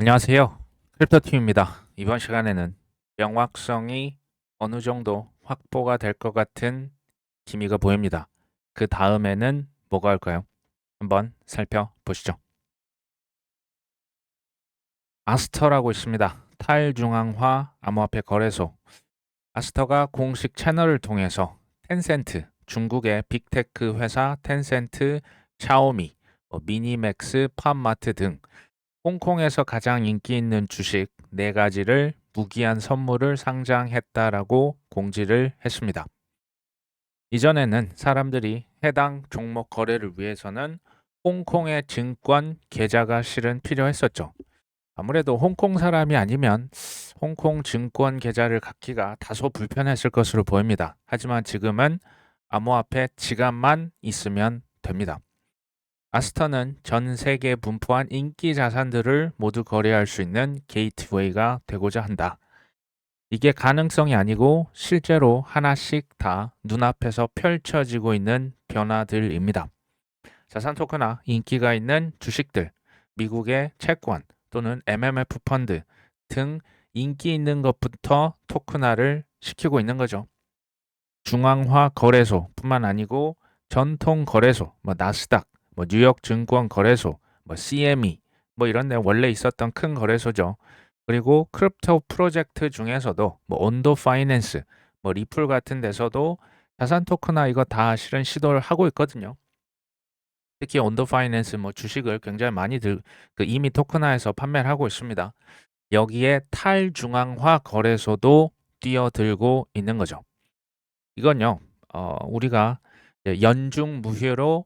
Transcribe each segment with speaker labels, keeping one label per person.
Speaker 1: 안녕하세요. 크립토팀입니다. 이번 시간에는 명확성이 어느 정도 확보가 될 것 같은 기미가 보입니다. 그 다음에는 뭐가 올까요? 한번 살펴보시죠. 아스터라고 있습니다. 탈중앙화 암호화폐 거래소. 아스터가 공식 채널을 통해서 텐센트, 중국의 빅테크 회사 텐센트, 샤오미, 미니맥스, 팜마트 등 홍콩에서 가장 인기 있는 주식 4가지를 무기한 선물을 상장했다라고 공지를 했습니다. 이전에는 사람들이 해당 종목 거래를 위해서는 홍콩의 증권 계좌가 실은 필요했었죠. 아무래도 홍콩 사람이 아니면 홍콩 증권 계좌를 갖기가 다소 불편했을 것으로 보입니다. 하지만 지금은 암호화폐 지갑만 있으면 됩니다. 아스터는 전 세계에 분포한 인기 자산들을 모두 거래할 수 있는 게이트웨이가 되고자 한다. 이게 가능성이 아니고 실제로 하나씩 다 눈앞에서 펼쳐지고 있는 변화들입니다. 자산 토크나 인기가 있는 주식들, 미국의 채권 또는 MMF 펀드 등 인기 있는 것부터 토큰화를 시키고 있는 거죠. 중앙화 거래소뿐만 아니고 전통 거래소, 나스닥, 뉴욕 증권 거래소, CME, 이런 데 원래 있었던 큰 거래소죠. 그리고 크립토 프로젝트 중에서도 온도 파이낸스, 리플 같은 데서도 자산 토크나 이거 다 실은 시도를 하고 있거든요. 특히 온도 파이낸스 주식을 굉장히 많이 이미 토크나에서 판매를 하고 있습니다. 여기에 탈중앙화 거래소도 뛰어들고 있는 거죠. 이건요, 우리가 연중 무휴로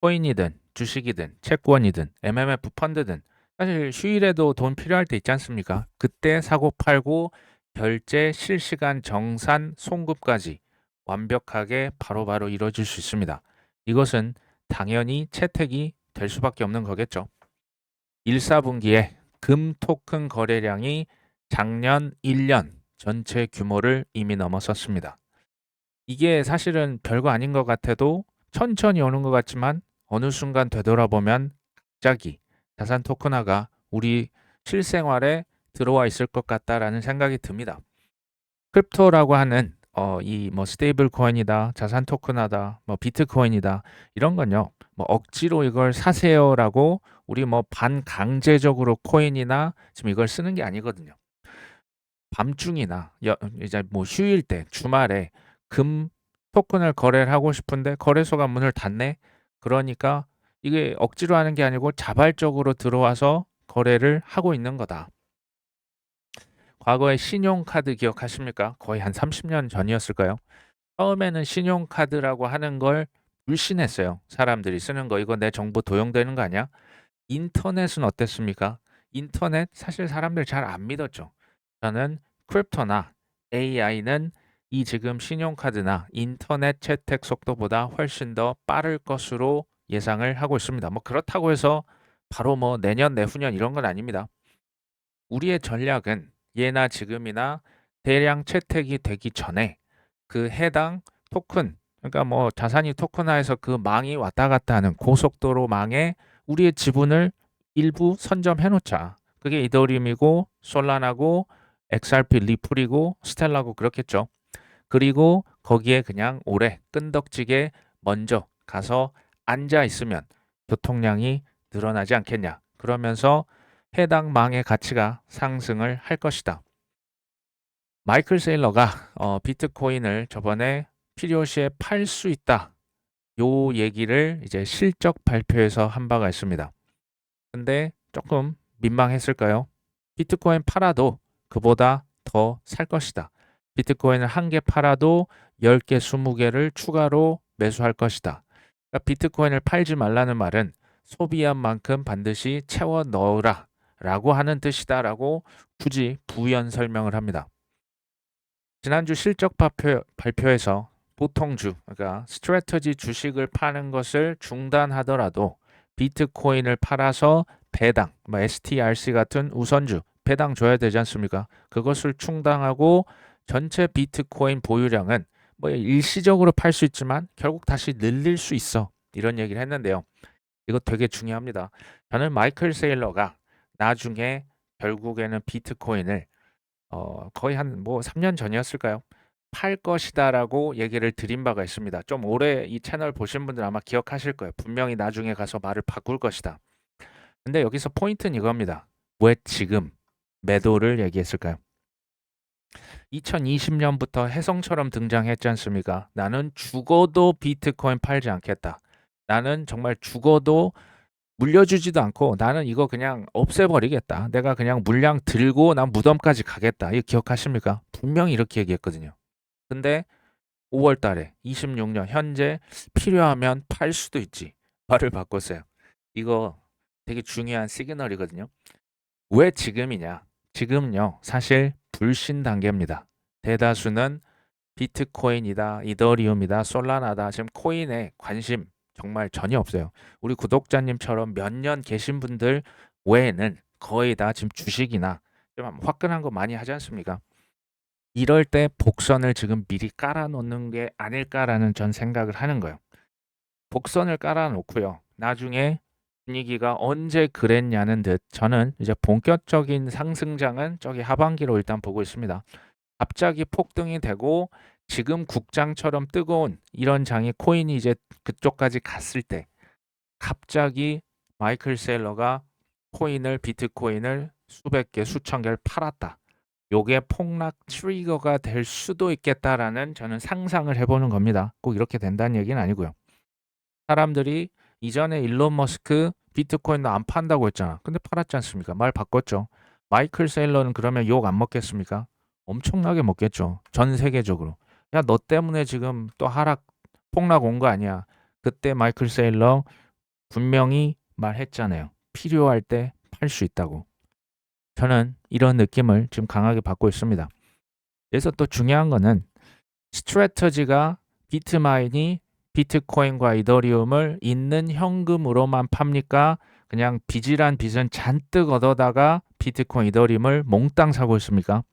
Speaker 1: 코인이든 주식이든 채권이든 MMF 펀드든 사실 휴일에도 돈 필요할 때 있지 않습니까? 그때 사고 팔고 결제 실시간 정산 송금까지 완벽하게 바로바로 이루어질 수 있습니다. 이것은 당연히 채택이 될 수밖에 없는 거겠죠. 1, 4분기에 금 토큰 거래량이 작년 1년 전체 규모를 이미 넘어섰습니다. 이게 사실은 별거 아닌 것 같아도 천천히 오는 것 같지만 어느 순간 되돌아보면 갑자기 자산 토큰화가 우리 실생활에 들어와 있을 것 같다라는 생각이 듭니다. 크립토라고 하는 이 스테이블 코인이다, 자산 토큰화다, 비트코인이다 이런 건요. 억지로 이걸 사세요라고 우리 반강제적으로 코인이나 지금 이걸 쓰는 게 아니거든요. 밤중이나 이제 휴일 때 주말에 금 토큰을 거래를 하고 싶은데 거래소가 문을 닫네. 그러니까 이게 억지로 하는 게 아니고 자발적으로 들어와서 거래를 하고 있는 거다. 과거에 신용카드 기억하십니까? 거의 한 30년 전이었을까요? 처음에는 신용카드라고 하는 걸 불신했어요. 사람들이 쓰는 거 이거 내 정보 도용되는 거 아니야? 인터넷은 어땠습니까? 인터넷 사실 사람들 잘 안 믿었죠. 저는 크립토나 AI는 이 지금 신용카드나 인터넷 채택 속도보다 훨씬 더 빠를 것으로 예상을 하고 있습니다. 그렇다고 해서 바로 내년, 내후년 이런 건 아닙니다. 우리의 전략은 예나 지금이나 대량 채택이 되기 전에 그 해당 토큰, 그러니까 자산이 토큰화해서 그 망이 왔다 갔다 하는 고속도로 망에 우리의 지분을 일부 선점해 놓자. 그게 이더리움이고 솔라나고 XRP 리플이고 스텔라고 그렇겠죠. 그리고 거기에 그냥 오래 끈덕지게 먼저 가서 앉아 있으면 교통량이 늘어나지 않겠냐. 그러면서 해당 망의 가치가 상승을 할 것이다. 마이클 세일러가 비트코인을 저번에 필요시에 팔 수 있다. 요 얘기를 이제 실적 발표에서 한 바가 있습니다. 근데 조금 민망했을까요? 비트코인 팔아도 그보다 더 살 것이다. 비트코인을 한 개 팔아도 10개, 20개를 추가로 매수할 것이다. 그러니까 비트코인을 팔지 말라는 말은 소비한 만큼 반드시 채워 넣으라 라고 하는 뜻이다라고 굳이 부연 설명을 합니다. 지난주 실적 발표에서 보통주, 그러니까 스트래터지 주식을 파는 것을 중단하더라도 비트코인을 팔아서 배당, STRC 같은 우선주, 배당 줘야 되지 않습니까? 그것을 충당하고 전체 비트코인 보유량은 일시적으로 팔 수 있지만 결국 다시 늘릴 수 있어. 이런 얘기를 했는데요. 이거 되게 중요합니다. 저는 마이클 세일러가 나중에 결국에는 비트코인을 거의 한 뭐 3년 전이었을까요? 팔 것이다라고 얘기를 드린 바가 있습니다. 좀 오래 이 채널 보신 분들 아마 기억하실 거예요. 분명히 나중에 가서 말을 바꿀 것이다. 근데 여기서 포인트는 이겁니다. 왜 지금 매도를 얘기했을까요? 2020년부터 혜성처럼 등장했지 않습니까? 나는 죽어도 비트코인 팔지 않겠다. 나는 정말 죽어도 물려주지도 않고 나는 이거 그냥 없애버리겠다. 내가 그냥 물량 들고 난 무덤까지 가겠다. 이거 기억하십니까? 분명히 이렇게 얘기했거든요. 근데 5월 달에 26년 현재 필요하면 팔 수도 있지. 말을 바꿨어요. 이거 되게 중요한 시그널이거든요. 왜 지금이냐? 지금요, 사실 불신 단계입니다. 대다수는 비트코인이다, 이더리움이다, 솔라나다. 지금 코인에 관심 정말 전혀 없어요. 우리 구독자님처럼 몇 년 계신 분들 외에는 거의 다 지금 주식이나 좀 화끈한 거 많이 하지 않습니까? 이럴 때 복선을 지금 미리 깔아놓는 게 아닐까라는 전 생각을 하는 거예요. 복선을 깔아놓고요. 나중에 분위기가 언제 그랬냐는 듯 저는 이제 본격적인 상승장은 저기 하반기로 일단 보고 있습니다. 갑자기 폭등이 되고 지금 국장처럼 뜨거운 이런 장이 코인이 이제 그쪽까지 갔을 때 갑자기 마이클 셀러가 비트코인을 수백 개, 수천 개를 팔았다. 요게 폭락 트리거가 될 수도 있겠다라는 저는 상상을 해보는 겁니다. 꼭 이렇게 된다는 얘기는 아니고요. 사람들이 이전에 일론 머스크 비트코인도 안 판다고 했잖아. 근데 팔았지 않습니까? 말 바꿨죠. 마이클 세일러는 그러면 욕 안 먹겠습니까? 엄청나게 먹겠죠. 전 세계적으로. 야, 너 때문에 지금 또 폭락 온 거 아니야. 그때 마이클 세일러 분명히 말했잖아요. 필요할 때 팔 수 있다고. 저는 이런 느낌을 지금 강하게 받고 있습니다. 그래서 또 중요한 거는 스트래터지가 비트마인이 비트코인과 이더리움을 있는 현금으로만 팝니까? 그냥 빚이란 빚은 잔뜩 얻어다가 비트코인, 이더리움을 몽땅 사고 있습니까?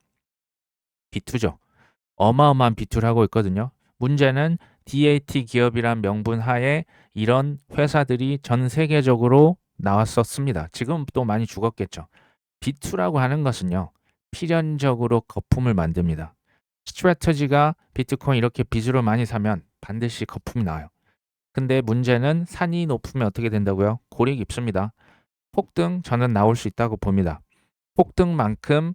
Speaker 1: 비투죠. 어마어마한 비투를 하고 있거든요. 문제는 DAT 기업이란 명분 하에 이런 회사들이 전 세계적으로 나왔었습니다. 지금 또 많이 죽었겠죠. 비투라고 하는 것은요. 필연적으로 거품을 만듭니다. 스트래터지가 비트코인 이렇게 빚으로 많이 사면 반드시 거품이 나와요. 근데 문제는 산이 높으면 어떻게 된다고요? 골이 깊습니다. 폭등 저는 나올 수 있다고 봅니다. 폭등만큼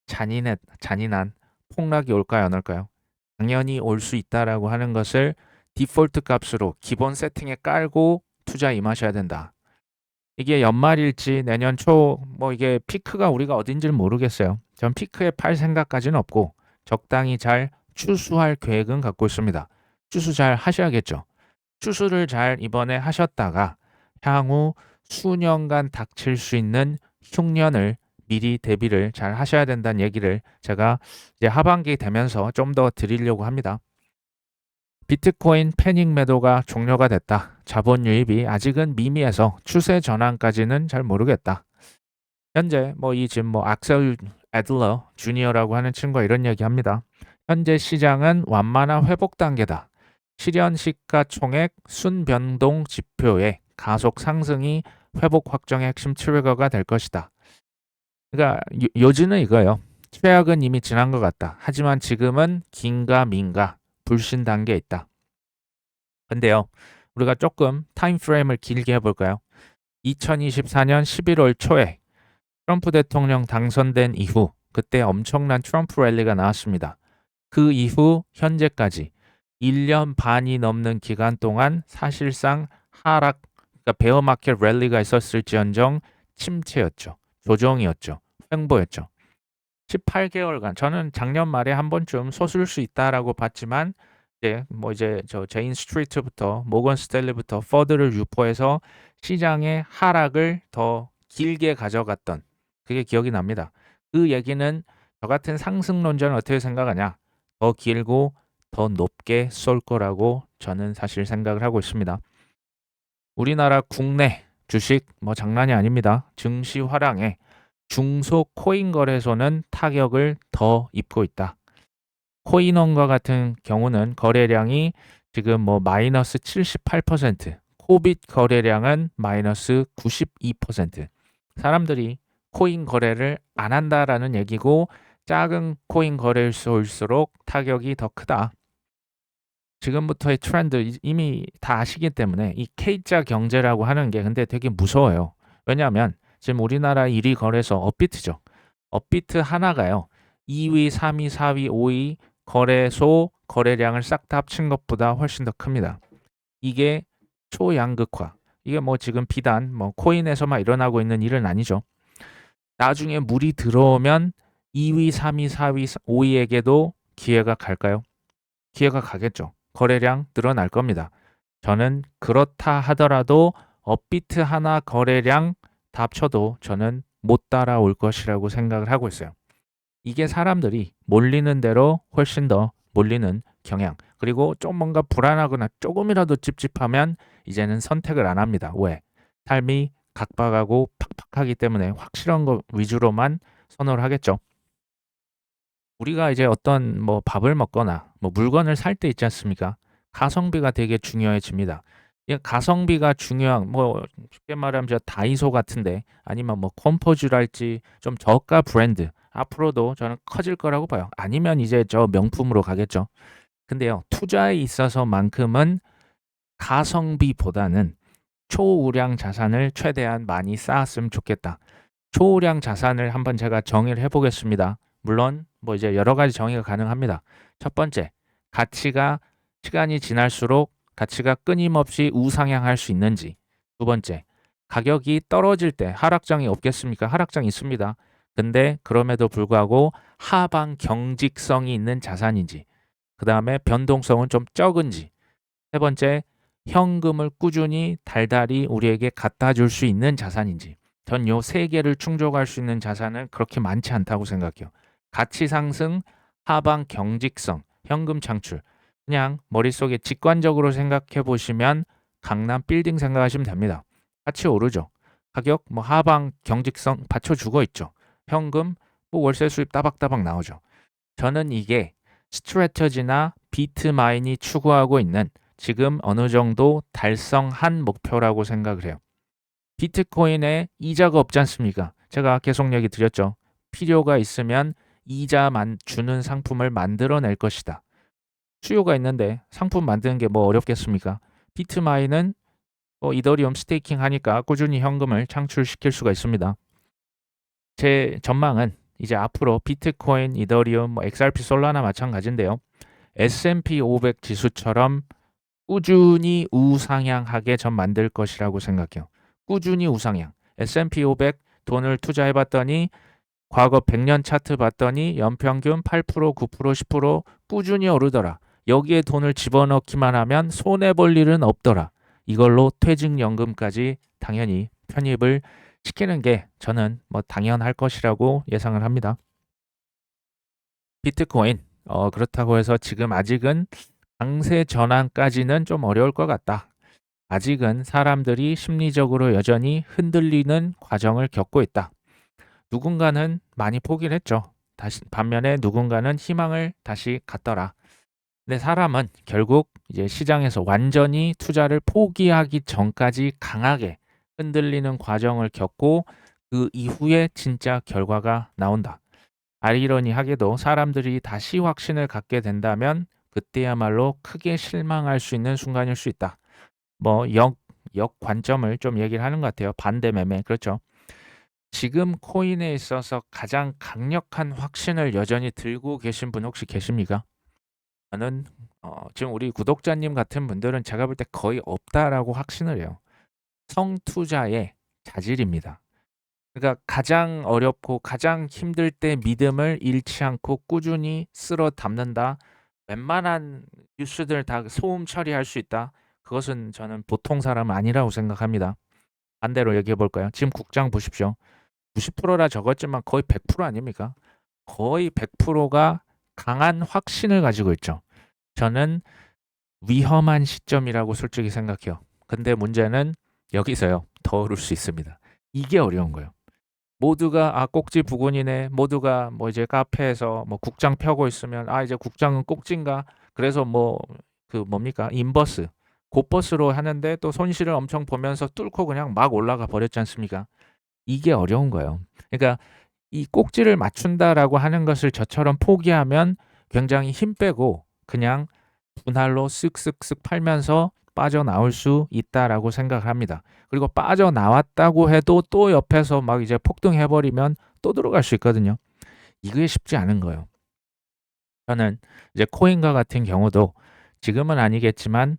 Speaker 1: 잔인한 폭락이 올까요, 안 올까요? 당연히 올 수 있다라고 하는 것을 디폴트 값으로 기본 세팅에 깔고 투자 임하셔야 된다. 이게 연말일지 내년 초 이게 피크가 우리가 어딘지를 모르겠어요. 전 피크에 팔 생각까지는 없고 적당히 잘 추수할 계획은 갖고 있습니다. 추수 잘 하셔야겠죠. 추수를 잘 이번에 하셨다가 향후 수년간 닥칠 수 있는 흉년을 미리 대비를 잘 하셔야 된다는 얘기를 제가 이제 하반기 되면서 좀 더 드리려고 합니다. 비트코인 패닉 매도가 종료가 됐다. 자본 유입이 아직은 미미해서 추세 전환까지는 잘 모르겠다. 현재 지금 악셀 애들러 주니어라고 하는 친구가 이런 얘기합니다. 현재 시장은 완만한 회복 단계다. 실현 시가총액 순변동 지표의 가속 상승이 회복 확정의 핵심 트리거가 될 것이다. 그러니까 요지는 이거예요. 최악은 이미 지난 것 같다. 하지만 지금은 긴가민가 불신 단계에 있다. 근데요, 우리가 조금 타임 프레임을 길게 해볼까요? 2024년 11월 초에 트럼프 대통령 당선된 이후 그때 엄청난 트럼프 랠리가 나왔습니다. 그 이후 현재까지 1년 반이 넘는 기간 동안 사실상 그러니까 베어마켓 랠리가 있었을지언정 침체였죠. 조정이었죠. 횡보였죠. 18개월간 저는 작년 말에 한 번쯤 솟을 수 있다라고 봤지만 이제 저 제인 스트리트부터 모건 스탠리부터 퍼드를 유포해서 시장의 하락을 더 길게 가져갔던 그게 기억이 납니다. 그 얘기는 저 같은 상승론자는 어떻게 생각하냐? 더 길고 더 높게 쏠 거라고 저는 사실 생각을 하고 있습니다. 우리나라 국내 주식 장난이 아닙니다. 증시 화랑에 중소 코인 거래소는 타격을 더 입고 있다. 코인원과 같은 경우는 거래량이 지금 마이너스 78%, 코빗 거래량은 마이너스 92%. 사람들이 코인 거래를 안 한다라는 얘기고 작은 코인 거래소일수록 타격이 더 크다. 지금부터의 트렌드 이미 다 아시기 때문에 이 K자 경제라고 하는 게 근데 되게 무서워요. 왜냐하면 지금 우리나라 1위 거래소 업비트죠. 업비트 하나가요. 2위, 3위, 4위, 5위 거래소 거래량을 싹 다 합친 것보다 훨씬 더 큽니다. 이게 초양극화. 이게 뭐 지금 비단 뭐 코인에서만 일어나고 있는 일은 아니죠. 나중에 물이 들어오면 2위, 3위, 4위, 5위에게도 기회가 갈까요? 기회가 가겠죠. 거래량 늘어날 겁니다. 저는 그렇다 하더라도 업비트 하나 거래량 다 합쳐도 저는 못 따라올 것이라고 생각을 하고 있어요. 이게 사람들이 몰리는 대로 훨씬 더 몰리는 경향. 그리고 좀 뭔가 불안하거나 조금이라도 찝찝하면 이제는 선택을 안 합니다. 왜? 삶이 각박하고 팍팍하기 때문에 확실한 거 위주로만 선호를 하겠죠. 우리가 이제 어떤 뭐 밥을 먹거나 뭐 물건을 살 때 있지 않습니까? 가성비가 되게 중요해집니다. 이 가성비가 중요한 뭐 쉽게 말하면 저 다이소 같은데 아니면 뭐 컴포즈랄지 좀 저가 브랜드 앞으로도 저는 커질 거라고 봐요. 아니면 이제 저 명품으로 가겠죠. 근데요, 투자에 있어서만큼은 가성비보다는 초우량 자산을 최대한 많이 쌓았으면 좋겠다. 초우량 자산을 한번 제가 정의를 해보겠습니다. 물론 뭐 이제 여러 가지 정의가 가능합니다. 첫 번째, 가치가 시간이 지날수록 가치가 끊임없이 우상향할 수 있는지. 두 번째, 가격이 떨어질 때 하락장이 없겠습니까? 하락장이 있습니다. 근데 그럼에도 불구하고 하방 경직성이 있는 자산인지. 그 다음에 변동성은 좀 적은지. 세 번째, 현금을 꾸준히 달달이 우리에게 갖다 줄 수 있는 자산인지. 전 요 세 개를 충족할 수 있는 자산은 그렇게 많지 않다고 생각해요. 가치 상승, 하방 경직성, 현금 창출. 그냥 머릿속에 직관적으로 생각해 보시면 강남 빌딩 생각하시면 됩니다. 가치 오르죠. 가격 뭐 하방 경직성 받쳐주고 있죠. 현금 뭐 월세 수입 따박따박 나오죠. 저는 이게 스트래터지나 비트마인이 추구하고 있는 지금 어느 정도 달성한 목표라고 생각을 해요. 비트코인에 이자가 없지 않습니까? 제가 계속 얘기 드렸죠. 필요가 있으면 이자만 주는 상품을 만들어낼 것이다. 수요가 있는데 상품 만드는 게 뭐 어렵겠습니까? 비트마인은 뭐 이더리움 스테이킹 하니까 꾸준히 현금을 창출시킬 수가 있습니다. 제 전망은 이제 앞으로 비트코인, 이더리움, 뭐 XRP, 솔라나 마찬가지인데요. S&P 500 지수처럼 꾸준히 우상향하게 전 만들 것이라고 생각해요. 꾸준히 우상향. S&P 500 돈을 투자해봤더니 과거 100년 차트 봤더니 연평균 8%, 9%, 10% 꾸준히 오르더라. 여기에 돈을 집어넣기만 하면 손해볼 일은 없더라. 이걸로 퇴직연금까지 당연히 편입을 시키는 게 저는 뭐 당연할 것이라고 예상을 합니다. 비트코인 그렇다고 해서 지금 아직은 강세 전환까지는 좀 어려울 것 같다. 아직은 사람들이 심리적으로 여전히 흔들리는 과정을 겪고 있다. 누군가는 많이 포기를 했죠. 반면에 누군가는 희망을 다시 갖더라. 근데 사람은 결국 이제 시장에서 완전히 투자를 포기하기 전까지 강하게 흔들리는 과정을 겪고 그 이후에 진짜 결과가 나온다. 아이러니하게도 사람들이 다시 확신을 갖게 된다면 그때야말로 크게 실망할 수 있는 순간일 수 있다. 뭐 역관점을 좀 얘기를 하는 것 같아요. 반대 매매. 그렇죠. 지금 코인에 있어서 가장 강력한 확신을 여전히 들고 계신 분 혹시 계십니까? 저는 지금 우리 구독자님 같은 분들은 제가 볼 때 거의 없다라고 확신을 해요. 성투자의 자질입니다. 그러니까 가장 어렵고 가장 힘들 때 믿음을 잃지 않고 꾸준히 쓸어 담는다. 웬만한 뉴스들 다 소음 처리할 수 있다. 그것은 저는 보통 사람은 아니라고 생각합니다. 반대로 얘기해 볼까요? 지금 국장 보십시오. 90%라 적었지만 거의 100% 아닙니까? 거의 100%가 강한 확신을 가지고 있죠. 저는 위험한 시점이라고 솔직히 생각해요. 근데 문제는 여기서요. 더 오를 수 있습니다. 이게 어려운 거예요. 모두가 꼭지 부근이네. 모두가 뭐 이제 카페에서 뭐 국장 펴고 있으면 이제 국장은 꼭지인가? 그래서 뭐 그 뭡니까? 인버스, 곧버스로 하는데 또 손실을 엄청 보면서 뚫고 그냥 막 올라가 버렸지 않습니까? 이게 어려운 거예요. 그러니까 이 꼭지를 맞춘다라고 하는 것을 저처럼 포기하면 굉장히 힘 빼고 그냥 분할로 쓱쓱쓱 팔면서 빠져나올 수 있다라고 생각을 합니다. 그리고 빠져나왔다고 해도 또 옆에서 막 이제 폭등해 버리면 또 들어갈 수 있거든요. 이게 쉽지 않은 거예요. 저는 이제 코인과 같은 경우도 지금은 아니겠지만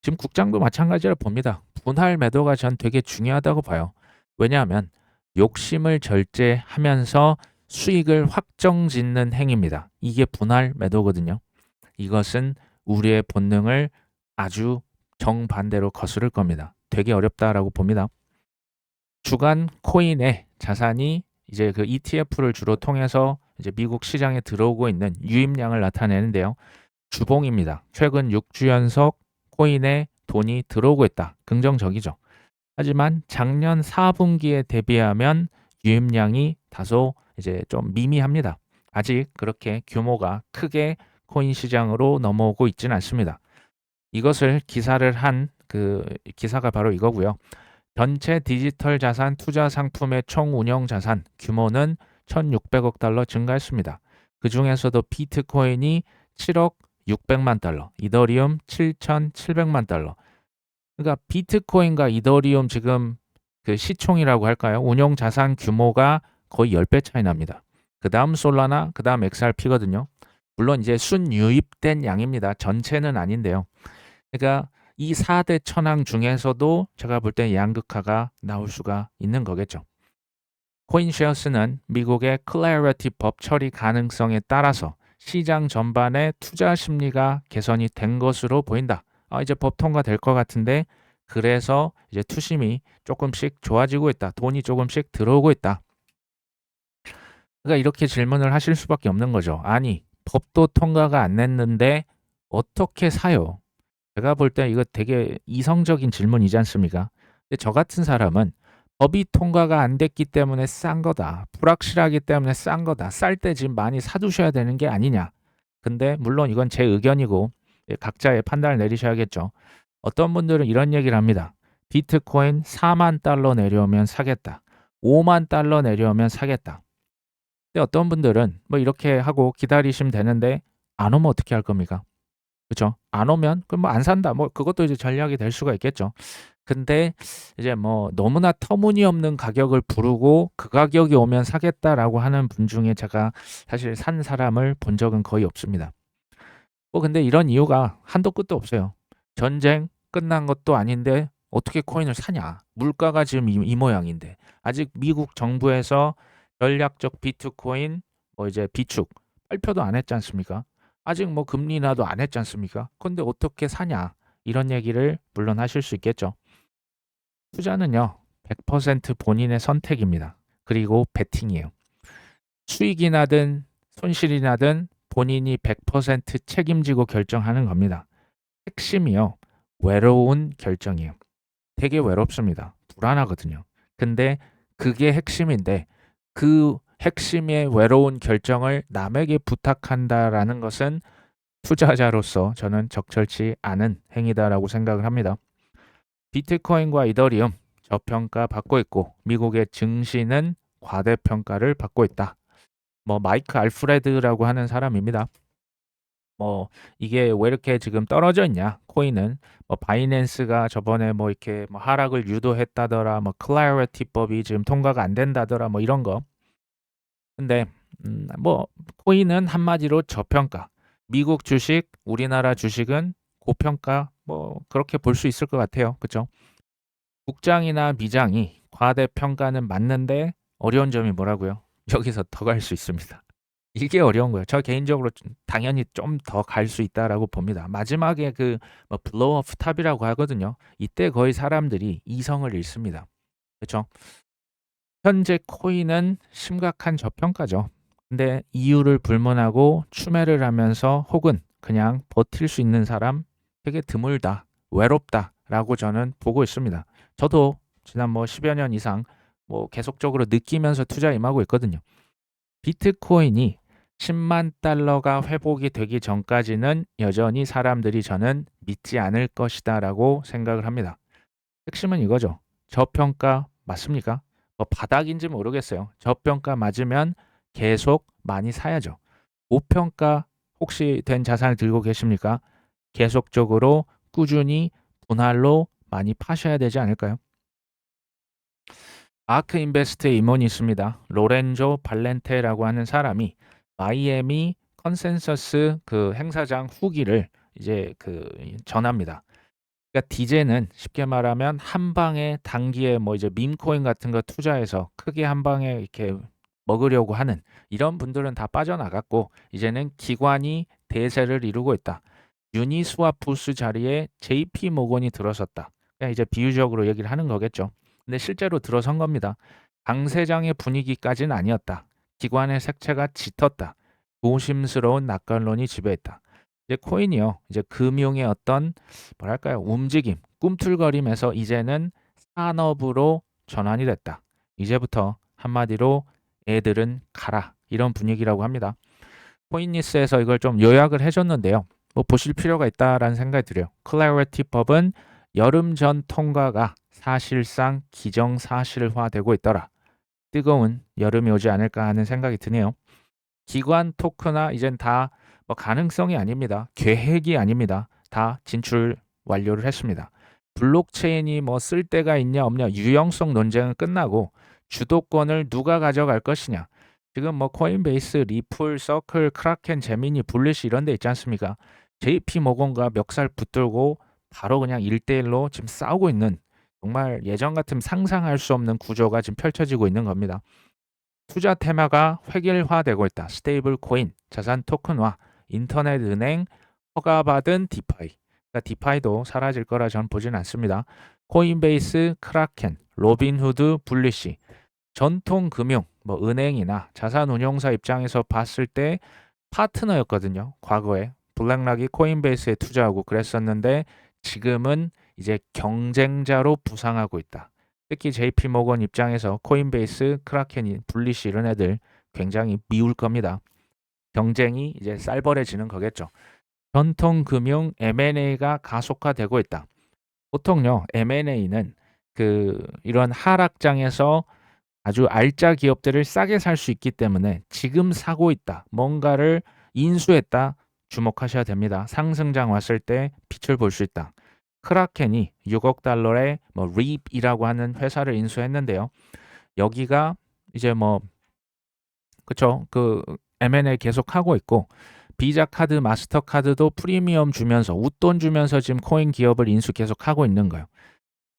Speaker 1: 지금 국장도 마찬가지라 봅니다. 분할 매도가 전 되게 중요하다고 봐요. 왜냐하면 욕심을 절제하면서 수익을 확정짓는 행위입니다. 이게 분할 매도거든요. 이것은 우리의 본능을 아주 정반대로 거스를 겁니다. 되게 어렵다라고 봅니다. 주간 코인의 자산이 이제 그 ETF를 주로 통해서 이제 미국 시장에 들어오고 있는 유입량을 나타내는데요. 주봉입니다. 최근 6주 연속 코인에 돈이 들어오고 있다. 긍정적이죠. 하지만 작년 4분기에 대비하면 유입량이 다소 이제 좀 미미합니다. 아직 그렇게 규모가 크게 코인 시장으로 넘어오고 있지는 않습니다. 이것을 기사를 한 그 기사가 바로 이거고요. 전체 디지털 자산 투자 상품의 총 운영 자산 규모는 1,600억 달러 증가했습니다. 그 중에서도 비트코인이 7억 600만 달러, 이더리움 7,700만 달러. 그러니까 비트코인과 이더리움 지금 그 시총이라고 할까요? 운용 자산 규모가 거의 10배 차이 납니다. 그 다음 솔라나, 그 다음 XRP거든요. 물론 이제 순유입된 양입니다. 전체는 아닌데요. 그러니까 이 4대 천왕 중에서도 제가 볼 때 양극화가 나올 수가 있는 거겠죠. 코인쉐어스는 미국의 클래리티 법 처리 가능성에 따라서 시장 전반의 투자 심리가 개선이 된 것으로 보인다. 이제 법 통과될 것 같은데 그래서 이제 투심이 조금씩 좋아지고 있다. 돈이 조금씩 들어오고 있다. 그러니까 이렇게 질문을 하실 수밖에 없는 거죠. 아니, 법도 통과가 안 됐는데 어떻게 사요? 제가 볼 때 이거 되게 이성적인 질문이지 않습니까? 근데 저 같은 사람은 법이 통과가 안 됐기 때문에 싼 거다. 불확실하기 때문에 싼 거다. 쌀 때 지금 많이 사두셔야 되는 게 아니냐. 근데 물론 이건 제 의견이고 각자의 판단을 내리셔야겠죠. 어떤 분들은 이런 얘기를 합니다. 비트코인 4만 달러 내려오면 사겠다. 5만 달러 내려오면 사겠다. 근데 어떤 분들은 뭐 이렇게 하고 기다리시면 되는데 안 오면 어떻게 할 겁니까? 그죠? 안 오면 그럼 뭐 안 산다. 뭐 그것도 이제 전략이 될 수가 있겠죠. 근데 이제 뭐 너무나 터무니없는 가격을 부르고 그 가격이 오면 사겠다라고 하는 분 중에 제가 사실 산 사람을 본 적은 거의 없습니다. 뭐 근데 이런 이유가 한도 끝도 없어요. 전쟁 끝난 것도 아닌데 어떻게 코인을 사냐? 물가가 지금 이 모양인데 아직 미국 정부에서 전략적 비트코인 뭐 이제 비축 발표도 안 했지 않습니까? 아직 뭐 금리 인하도 안 했지 않습니까? 근데 어떻게 사냐? 이런 얘기를 물론 하실 수 있겠죠. 투자는요, 100% 본인의 선택입니다. 그리고 베팅이에요. 수익이 나든 손실이 나든 본인이 100% 책임지고 결정하는 겁니다. 핵심이요, 외로운 결정이에요. 되게 외롭습니다. 불안하거든요. 근데 그게 핵심인데 그 핵심의 외로운 결정을 남에게 부탁한다라는 것은 투자자로서 저는 적절치 않은 행위다라고 생각을 합니다. 비트코인과 이더리움 저평가 받고 있고 미국의 증시는 과대평가를 받고 있다. 뭐 마이크 알프레드라고 하는 사람입니다. 뭐 이게 왜 이렇게 지금 떨어져 있냐? 코인은 뭐 바이낸스가 저번에 뭐 이렇게 뭐 하락을 유도했다더라, 뭐 클래리티법이 지금 통과가 안 된다더라, 뭐 이런 거. 근데 뭐 코인은 한마디로 저평가. 미국 주식, 우리나라 주식은 고평가. 뭐 그렇게 볼 수 있을 것 같아요. 그렇죠? 국장이나 미장이 과대평가는 맞는데 어려운 점이 뭐라고요? 여기서 더 갈 수 있습니다. 이게 어려운 거예요. 저 개인적으로 당연히 좀 더 갈 수 있다라고 봅니다. 마지막에 그뭐 블로우 오프 탑이라고 하거든요. 이때 거의 사람들이 이성을 잃습니다. 그렇죠? 현재 코인은 심각한 저평가죠. 근데 이유를 불문하고 추매를 하면서 혹은 그냥 버틸 수 있는 사람 되게 드물다, 외롭다라고 저는 보고 있습니다. 저도 지난 뭐 10여 년 이상 뭐 계속적으로 느끼면서 투자 임하고 있거든요. 비트코인이 10만 달러가 회복이 되기 전까지는 여전히 사람들이 저는 믿지 않을 것이다라고 생각을 합니다. 핵심은 이거죠. 저평가 맞습니까? 뭐 바닥인지 모르겠어요. 저평가 맞으면 계속 많이 사야죠. 고평가 혹시 된 자산을 들고 계십니까? 계속적으로 꾸준히 분할로 많이 파셔야 되지 않을까요? 아크 인베스트의 임원이 있습니다. 로렌조 발렌테라고 하는 사람이 마이애미 컨센서스 그 행사장 후기를 이제 그 전합니다. 그러니까 디제는 쉽게 말하면 한 방에 단기에 뭐 이제 밈코인 같은 거 투자해서 크게 한 방에 이렇게 먹으려고 하는 이런 분들은 다 빠져나갔고 이제는 기관이 대세를 이루고 있다. 유니스와푸스 자리에 JP 모건이 들어섰다. 그냥 이제 비유적으로 얘기를 하는 거겠죠. 근데 실제로 들어선 겁니다. 강세장의 분위기까지는 아니었다. 기관의 색채가 짙었다. 조심스러운 낙관론이 지배했다. 이제 코인이요. 이제 금융의 어떤 뭐랄까요? 움직임, 꿈틀거림에서 이제는 산업으로 전환이 됐다. 이제부터 한마디로 애들은 가라. 이런 분위기라고 합니다. 코인니스에서 이걸 좀 요약을 해줬는데요. 뭐 보실 필요가 있다라는 생각이 들어요. 클래리티법은 여름 전 통과가 사실상 기정사실화되고 있더라. 뜨거운 여름이 오지 않을까 하는 생각이 드네요. 기관 토크나 이젠 다 뭐 가능성이 아닙니다. 계획이 아닙니다. 다 진출 완료를 했습니다. 블록체인이 뭐 쓸데가 있냐 없냐 유용성 논쟁은 끝나고 주도권을 누가 가져갈 것이냐. 지금 뭐 코인베이스, 리플, 서클, 크라켄, 제미니, 블리시 이런 데 있지 않습니까? JP 모건과 멱살 붙들고 바로 그냥 1대1로 지금 싸우고 있는 정말 예전 같으면 상상할 수 없는 구조가 지금 펼쳐지고 있는 겁니다. 투자 테마가 획일화되고 있다. 스테이블 코인, 자산 토큰화, 인터넷 은행, 허가받은 디파이. 그러니까 디파이도 사라질 거라 저는 보진 않습니다. 코인베이스, 크라켄, 로빈후드, 블리시. 전통 금융, 뭐 은행이나 자산운용사 입장에서 봤을 때 파트너였거든요. 과거에 블랙락이 코인베이스에 투자하고 그랬었는데 지금은 이제 경쟁자로 부상하고 있다. 특히 JP 모건 입장에서 코인베이스, 크라켄이, 블리시 이런 애들 굉장히 미울 겁니다. 경쟁이 이제 쌀벌해지는 거겠죠. 전통금융 M&A가 가속화되고 있다. 보통요, M&A는 이런 하락장에서 아주 알짜 기업들을 싸게 살 수 있기 때문에 지금 사고 있다. 뭔가를 인수했다. 주목하셔야 됩니다. 상승장 왔을 때 빛을 볼 수 있다. 크라켄이 6억 달러의 뭐 립이라고 하는 회사를 인수했는데요. 여기가 이제 뭐 그쵸 그 M&A 계속 하고 있고 비자 카드, 마스터 카드도 프리미엄 주면서 웃돈 주면서 지금 코인 기업을 인수 계속 하고 있는 거예요.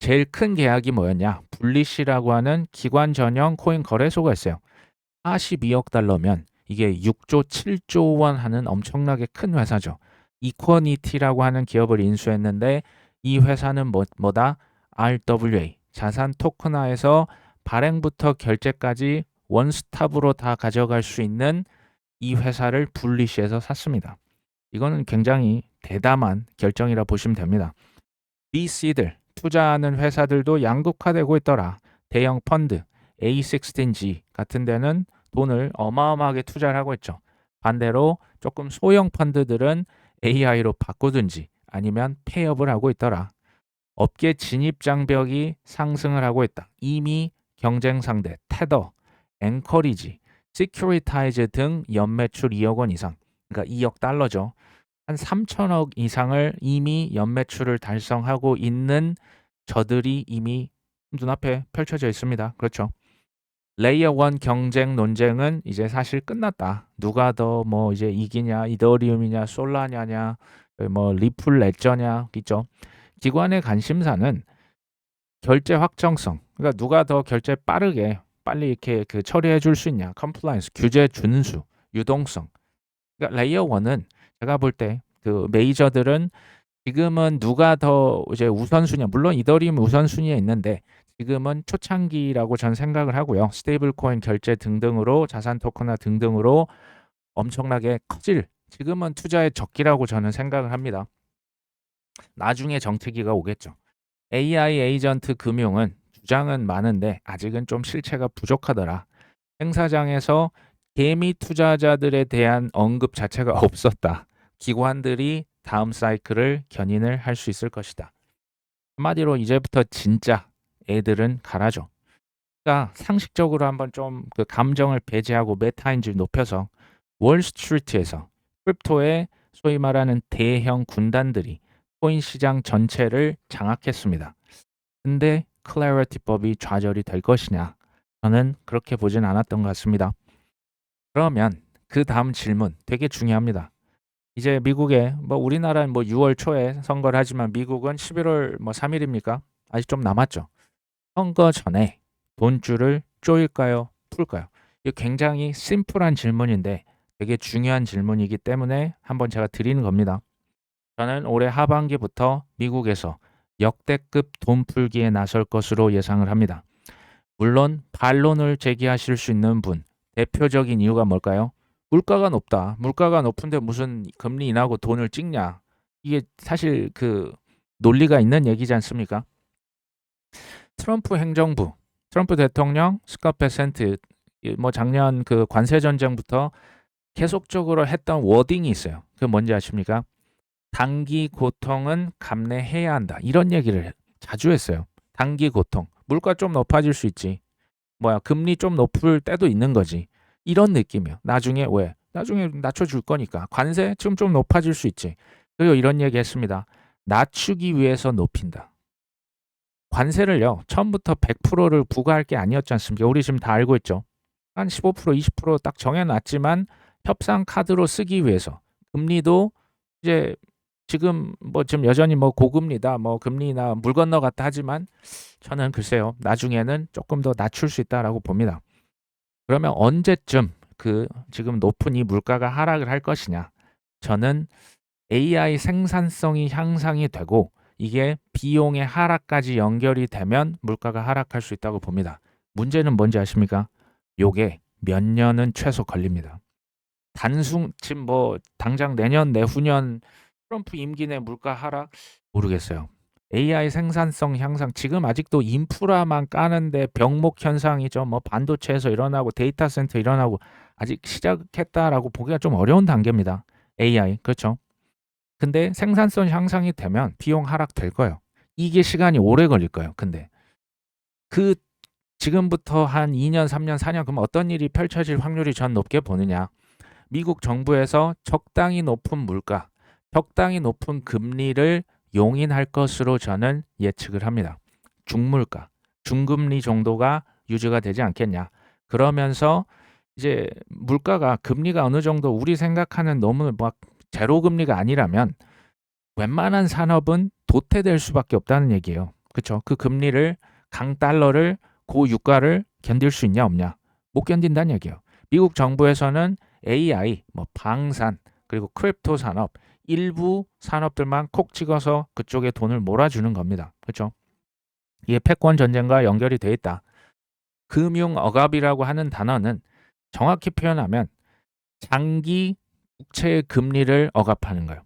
Speaker 1: 제일 큰 계약이 뭐였냐? 블리시라고 하는 기관 전용 코인 거래소가 있어요. 42억 달러면 이게 6조, 7조 원 하는 엄청나게 큰 회사죠. 이코니티라고 하는 기업을 인수했는데 이 회사는 뭐다? RWA, 자산 토큰화에서 발행부터 결제까지 원스톱으로 다 가져갈 수 있는 이 회사를 블리시에서 샀습니다. 이거는 굉장히 대담한 결정이라 보시면 됩니다. VC들, 투자하는 회사들도 양극화되고 있더라. 대형 펀드, A16G 같은 데는 돈을 어마어마하게 투자를 하고 있죠. 반대로 조금 소형 펀드들은 AI로 바꾸든지 아니면 폐업을 하고 있더라. 업계 진입 장벽이 상승을 하고 있다. 이미 경쟁 상대 테더, 앵커리지, 시큐리타이즈 등 연매출 2억 원 이상, 그러니까 2억 달러죠. 한 3천억 이상을 이미 연매출을 달성하고 있는 저들이 이미 눈앞에 펼쳐져 있습니다. 그렇죠. 레이어 1 경쟁 논쟁은 이제 사실 끝났다. 누가 더 뭐 이제 이기냐, 이더리움이냐, 솔라냐냐, 뭐 리플 레저냐 있죠. 기관의 관심사는 결제 확정성. 그러니까 누가 더 결제 빠르게 빨리 이렇게 처리해 줄 수 있냐. 컴플라이언스, 규제 준수, 유동성. 그러니까 레이어 1은 제가 볼 때 메이저들은 지금은 누가 더 이제 우선순위야. 물론 이더리움 우선순위에 있는데 지금은 초창기라고 전 생각을 하고요. 스테이블 코인 결제 등등으로 자산 토큰화 등등으로 엄청나게 커질 지금은 투자의 적기라고 저는 생각을 합니다. 나중에 정체기가 오겠죠. AI 에이전트 금융은 주장은 많은데 아직은 좀 실체가 부족하더라. 행사장에서 개미 투자자들에 대한 언급 자체가 없었다. 기관들이 다음 사이클을 견인을 할 수 있을 것이다. 한마디로 이제부터 진짜 애들은 가라죠. 그러니까 상식적으로 한번 좀 그 감정을 배제하고 메타인지를 높여서 월스트리트에서 크립토의 소위 말하는 대형 군단들이 코인 시장 전체를 장악했습니다. 근데 클래리티법이 좌절이 될 것이냐? 저는 그렇게 보진 않았던 것 같습니다. 그러면 그 다음 질문 되게 중요합니다. 이제 미국에 뭐 우리나라는 뭐 6월 초에 선거를 하지만 미국은 11월 뭐 3일입니까? 아직 좀 남았죠. 선거 전에 돈줄을 조일까요? 풀까요? 이거 굉장히 심플한 질문인데 되게 중요한 질문이기 때문에 한번 제가 드리는 겁니다. 저는 올해 하반기부터 미국에서 역대급 돈 풀기에 나설 것으로 예상을 합니다. 물론 반론을 제기하실 수 있는 분, 대표적인 이유가 뭘까요? 물가가 높다. 물가가 높은데 무슨 금리 인하고 돈을 찍냐? 이게 사실 그 논리가 있는 얘기지 않습니까? 트럼프 행정부, 트럼프 대통령, 스캇 베센트 뭐 작년 그 관세 전쟁부터 계속적으로 했던 워딩이 있어요. 그게 뭔지 아십니까? 단기 고통은 감내해야 한다. 이런 얘기를 자주 했어요. 단기 고통. 물가 좀 높아질 수 있지. 금리 좀 높을 때도 있는 거지. 이런 느낌이요. 나중에 왜? 나중에 낮춰줄 거니까. 관세 지금 좀 높아질 수 있지. 그리고 이런 얘기 했습니다. 낮추기 위해서 높인다. 관세를요. 처음부터 100%를 부과할 게 아니었지 않습니까? 우리 지금 다 알고 있죠. 한 15%, 20%딱 정해놨지만 협상 카드로 쓰기 위해서 금리도 이제 지금 지금 여전히 고금리다, 금리나 물 건너갔다 하지만 저는 글쎄요, 나중에는 조금 더 낮출 수 있다라고 봅니다. 그러면 언제쯤 그 지금 높은 이 물가가 하락을 할 것이냐? 저는 AI 생산성이 향상이 되고 이게 비용의 하락까지 연결이 되면 물가가 하락할 수 있다고 봅니다. 문제는 뭔지 아십니까? 요게 몇 년은 최소 걸립니다. 지금 당장 내년 내후년 트럼프 임기 내 물가 하락 모르겠어요. AI 생산성 향상 지금 아직도 인프라만 까는데 병목 현상이죠. 반도체에서 일어나고 데이터 센터 일어나고 아직 시작했다라고 보기가 좀 어려운 단계입니다. AI 그렇죠. 근데 생산성 향상이 되면 비용 하락될 거예요. 이게 시간이 오래 걸릴 거예요. 근데 그 지금부터 한 2년, 3년, 4년 그럼 어떤 일이 펼쳐질 확률이 전 높게 보느냐. 미국 정부에서 적당히 높은 물가, 적당히 높은 금리를 용인할 것으로 저는 예측을 합니다. 중물가, 중금리 정도가 유지가 되지 않겠냐. 그러면서 이제 물가가 금리가 어느 정도 우리 생각하는 너무 제로 금리가 아니라면 웬만한 산업은 도태될 수밖에 없다는 얘기예요. 그렇죠? 그 금리를 강달러를 고유가를 견딜 수 있냐 없냐? 못 견딘다는 얘기예요. 미국 정부에서는 AI, 방산, 그리고 크립토 산업 일부 산업들만 콕 찍어서 그쪽에 돈을 몰아주는 겁니다. 그렇죠? 이게 패권 전쟁과 연결이 돼 있다. 금융 억압이라고 하는 단어는 정확히 표현하면 장기 국채의 금리를 억압하는 거예요.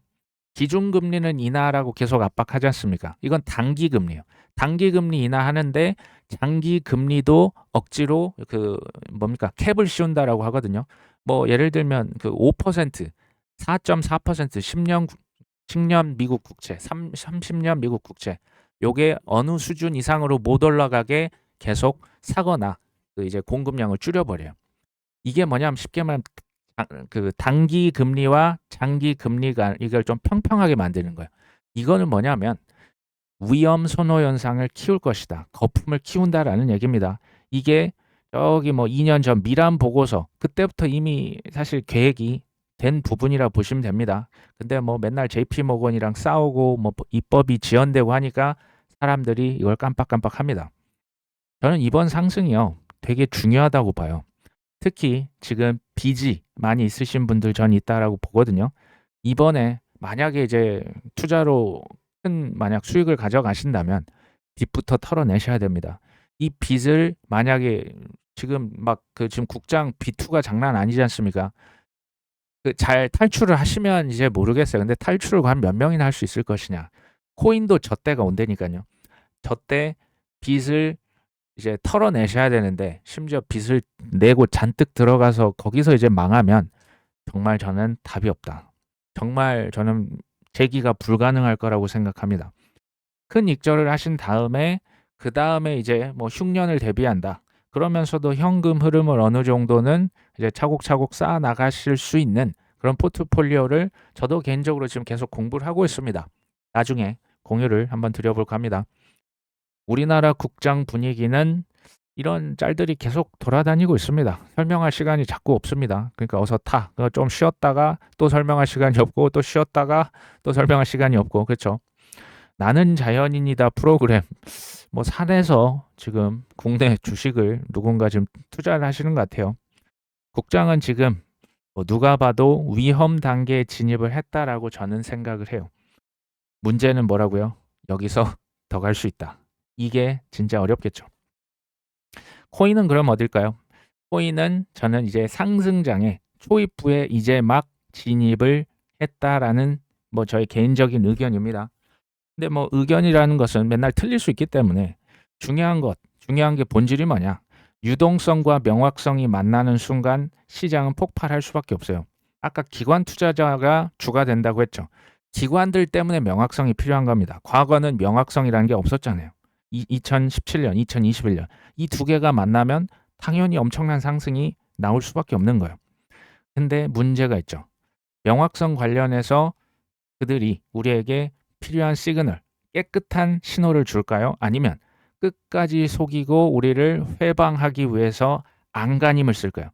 Speaker 1: 기준금리는 인하라고 계속 압박하지 않습니까? 이건 단기금리예요. 단기금리 인하하는데 장기금리도 억지로 캡을 씌운다라고 하거든요. 예를 들면 5%, 4.4%, 10년 미국 국채, 30년 미국 국채. 요게 어느 수준 이상으로 못 올라가게 계속 사거나 이제 공급량을 줄여버려요. 이게 뭐냐면 쉽게 말하면 단기 금리와 장기 금리가 이걸 좀 평평하게 만드는 거예요. 이거는 뭐냐면 위험 선호 현상을 키울 것이다. 거품을 키운다라는 얘기입니다. 이게 저기 2년 전 미란 보고서 그때부터 이미 사실 계획이 된 부분이라 보시면 됩니다. 근데 맨날 JP 모건이랑 싸우고 입법이 지연되고 하니까 사람들이 이걸 깜빡깜빡합니다. 저는 이번 상승이요 되게 중요하다고 봐요. 특히 지금 빚이 많이 있으신 분들 전 있다라고 보거든요. 이번에 만약에 이제 투자로 큰 만약 수익을 가져가신다면 빚부터 털어내셔야 됩니다. 이 빚을 만약에 지금 지금 국장 B2가 장난 아니지 않습니까? 잘 탈출을 하시면 이제 모르겠어요. 근데 탈출을 한 몇 명이나 할 수 있을 것이냐. 코인도 저 때가 온다니까요. 저 때 빚을 이제 털어내셔야 되는데 심지어 빚을 내고 잔뜩 들어가서 거기서 이제 망하면 정말 저는 답이 없다. 정말 저는 재기가 불가능할 거라고 생각합니다. 큰 익절을 하신 다음에 그 다음에 이제 흉년을 대비한다. 그러면서도 현금 흐름을 어느 정도는 이제 차곡차곡 쌓아 나가실 수 있는 그런 포트폴리오를 저도 개인적으로 지금 계속 공부를 하고 있습니다. 나중에 공유를 한번 드려볼까 합니다. 우리나라 국장 분위기는 이런 짤들이 계속 돌아다니고 있습니다. 설명할 시간이 자꾸 없습니다. 그러니까 어서 타. 좀 쉬었다가 또 설명할 시간이 없고 또 쉬었다가 또 설명할 시간이 없고 그렇죠. 나는 자연인이다 프로그램 뭐 산에서 지금 국내 주식을 누군가 지금 투자를 하시는 것 같아요. 국장은 지금 뭐 누가 봐도 위험 단계에 진입을 했다라고 저는 생각을 해요. 문제는 뭐라고요? 여기서 더 갈 수 있다. 이게 진짜 어렵겠죠. 코인은 그럼 어딜까요? 코인은 저는 이제 상승장에 초입부에 이제 막 진입을 했다라는 뭐 저의 개인적인 의견입니다. 근데 뭐 의견이라는 것은 맨날 틀릴 수 있기 때문에 중요한 게 본질이 뭐냐? 유동성과 명확성이 만나는 순간 시장은 폭발할 수밖에 없어요. 아까 기관 투자자가 주가 된다고 했죠. 기관들 때문에 명확성이 필요한 겁니다. 과거는 명확성이라는 게 없었잖아요. 2017년, 2021년 이 두 개가 만나면 당연히 엄청난 상승이 나올 수밖에 없는 거예요. 근데 문제가 있죠. 명확성 관련해서 그들이 우리에게 필요한 시그널, 깨끗한 신호를 줄까요? 아니면 끝까지 속이고 우리를 회방하기 위해서 안간힘을 쓸까요?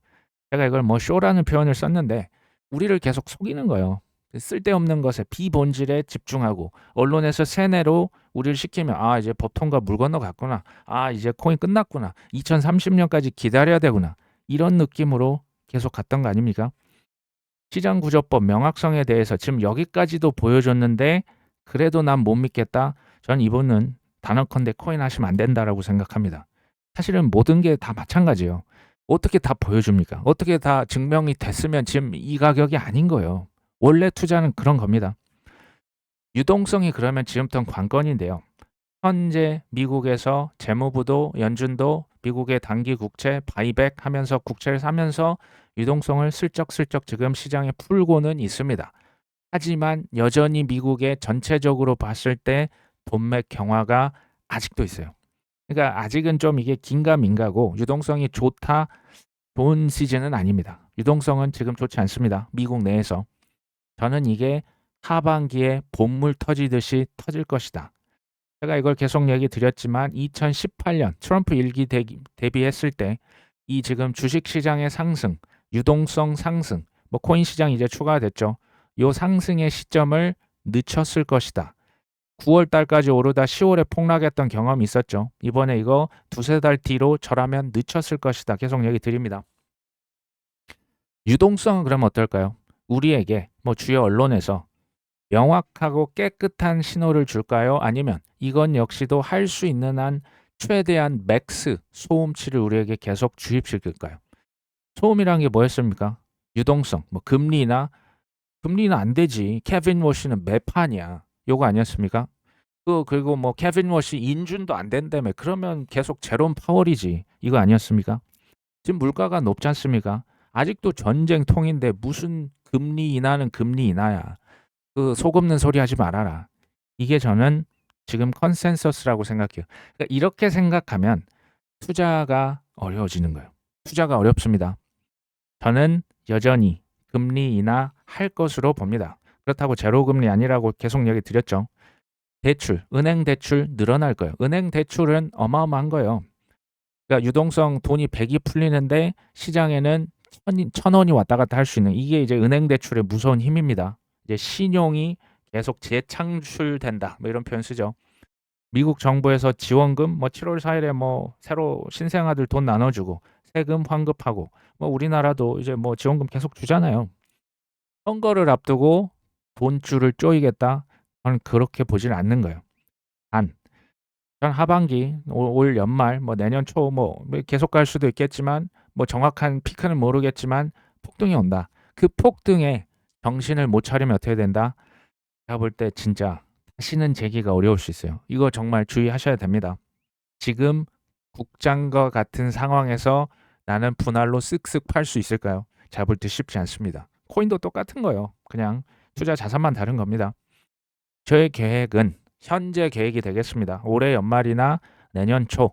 Speaker 1: 제가 이걸 뭐 쇼라는 표현을 썼는데 우리를 계속 속이는 거예요. 쓸데없는 것에 비본질에 집중하고 언론에서 세뇌로 우리를 시키면 아 이제 법 통과 물 건너갔구나. 아 이제 코인 끝났구나. 2030년까지 기다려야 되구나. 이런 느낌으로 계속 갔던 거 아닙니까? 시장구조법 명확성에 대해서 지금 여기까지도 보여줬는데 그래도 난 못 믿겠다. 전 이분은 단언컨대 코인 하시면 안 된다라고 생각합니다. 사실은 모든 게 다 마찬가지예요. 어떻게 다 보여줍니까? 어떻게 다 증명이 됐으면 지금 이 가격이 아닌 거예요. 원래 투자는 그런 겁니다. 유동성이 그러면 지금부터는 관건인데요. 현재 미국에서 재무부도 연준도 미국의 단기 국채 바이백 하면서 국채를 사면서 유동성을 슬쩍슬쩍 지금 시장에 풀고는 있습니다. 하지만 여전히 미국의 전체적으로 봤을 때 돈맥 경화가 아직도 있어요. 그러니까 아직은 좀 이게 긴가민가고 유동성이 좋은 시즌은 아닙니다. 유동성은 지금 좋지 않습니다. 미국 내에서. 저는 이게 하반기에 봇물 터지듯이 터질 것이다. 제가 이걸 계속 얘기 드렸지만 2018년 트럼프 일기 대비했을 때 이 지금 주식 시장의 상승, 유동성 상승, 뭐 코인 시장 이제 추가됐죠. 요 상승의 시점을 늦췄을 것이다. 9월 달까지 오르다 10월에 폭락했던 경험이 있었죠. 이번에 이거 두세 달 뒤로 저라면 늦췄을 것이다. 계속 얘기 드립니다. 유동성은 그럼 어떨까요? 우리에게 뭐 주요 언론에서 명확하고 깨끗한 신호를 줄까요? 아니면 이건 역시도 할 수 있는 한 최대한 맥스 소음치를 우리에게 계속 주입시킬까요? 소음이란 게 뭐였습니까? 유동성, 뭐 금리는 안 되지. 케빈 워시는 매판이야. 요거 아니었습니까? 그리고 뭐 케빈 워시 인준도 안 된다며. 그러면 계속 제롬 파월이지. 이거 아니었습니까? 지금 물가가 높지 않습니까? 아직도 전쟁통인데 무슨 금리 인하는 금리 인하야. 그 속없는 소리 하지 말아라. 이게 저는 지금 컨센서스라고 생각해요. 그러니까 이렇게 생각하면 투자가 어려워지는 거예요. 투자가 어렵습니다. 저는 여전히 금리 인하할 것으로 봅니다. 그렇다고 제로금리 아니라고 계속 얘기 드렸죠. 대출, 은행 대출 늘어날 거예요. 은행 대출은 어마어마한 거예요. 그러니까 유동성 돈이 100이 풀리는데 시장에는 1000원이 왔다 갔다 할 수 있는 이게 이제 은행 대출의 무서운 힘입니다. 이제 신용이 계속 재창출된다. 뭐 이런 표현 쓰죠. 미국 정부에서 지원금 뭐 7월 4일에 뭐 새로 신생아들 돈 나눠주고 세금 환급하고 뭐 우리나라도 이제 뭐 지원금 계속 주잖아요. 선거를 앞두고 돈줄을 쪼이겠다. 저는 그렇게 보지는 않는 거예요. 전 하반기 올 연말 뭐 내년 초 뭐 계속 갈 수도 있겠지만 뭐 정확한 피크는 모르겠지만 폭등이 온다. 그 폭등에 정신을 못 차리면 어떻게 된다? 제가 볼 때 진짜 다시는 재기가 어려울 수 있어요. 이거 정말 주의하셔야 됩니다. 지금 국장과 같은 상황에서 나는 분할로 쓱쓱 팔 수 있을까요? 제가 볼 때 쉽지 않습니다. 코인도 똑같은 거예요. 그냥 투자 자산만 다른 겁니다. 저의 계획은 현재 계획이 되겠습니다. 올해 연말이나 내년 초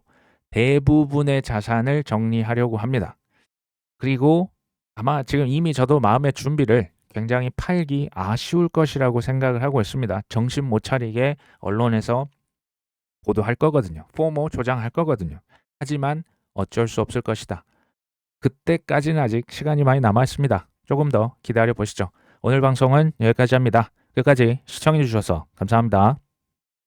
Speaker 1: 대부분의 자산을 정리하려고 합니다. 그리고 아마 지금 이미 저도 마음의 준비를 굉장히 팔기 아쉬울 것이라고 생각을 하고 있습니다. 정신 못 차리게 언론에서 보도할 거거든요. 포모 조장할 거거든요. 하지만 어쩔 수 없을 것이다. 그때까지는 아직 시간이 많이 남아 있습니다. 조금 더 기다려 보시죠. 오늘 방송은 여기까지 합니다. 끝까지 시청해 주셔서 감사합니다.